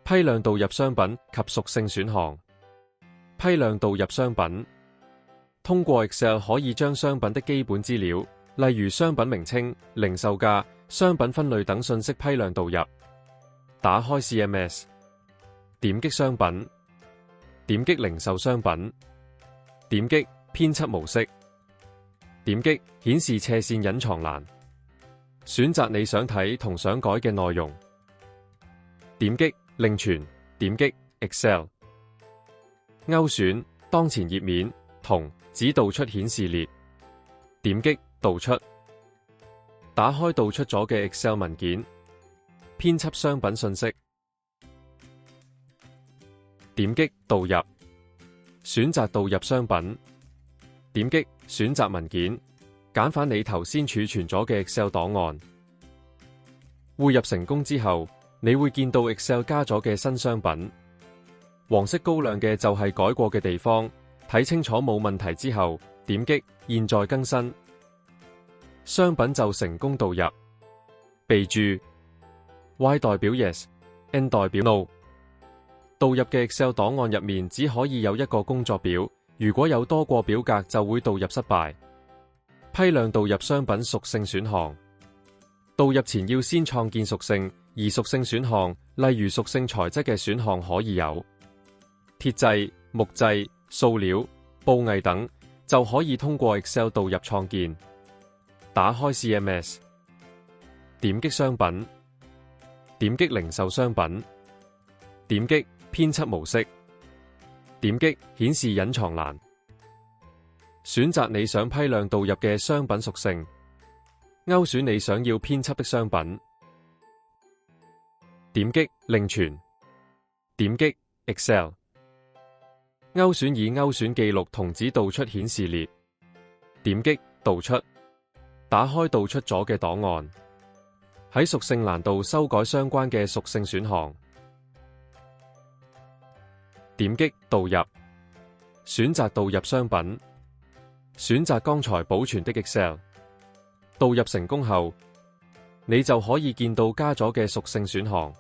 批量導入商品及屬性選項。批量導入商品。通過 Excel 可以將商品的基本資料，例如商品名稱、零售價、商品分類等信息批量導入。打開 CMS， 點擊商品，點擊零售商品，點擊編輯模式，點擊顯示斜線隱藏欄，選擇你想睇同想改嘅內容，點擊另存，點擊 Excel， 勾選當前頁面同只導出顯示列，點擊導出，打開導出咗嘅 Excel 文件，編輯商品信息，點擊導入，選擇導入商品，點擊選擇文件，揀返你頭先儲存咗嘅 Excel 檔案。匯入成功之後，你會見到 Excel 加咗嘅新商品，黃色高亮嘅就係改過嘅地方。睇清楚冇問題之後，點擊現在更新，商品就成功導入。備註 Y 代表 Yes，N 代表 No。導入嘅 Excel 檔案入面只可以有一個工作表，如果有多個表格就會導入失敗。批量導入商品屬性選項。導入前要先創建屬性，而屬性選項，例如屬性材質嘅選項可以有鐵製、木製、塑料、布藝等，就可以通過 Excel 導入創建。打開 CMS， 點擊商品，點擊零售商品，點擊編輯模式，點擊顯示隱藏欄，選擇你想批量導入嘅商品屬性，勾選你想要編輯的商品，點擊另存，點擊 Excel， 勾選以勾選記錄同指導出顯示列，點擊導出，打開導出咗嘅檔案，喺屬性欄度修改相關嘅屬性選項，點擊導入，選擇導入商品，選擇剛才保存的 Excel。導入成功後，你就可以見到加咗嘅屬性選項。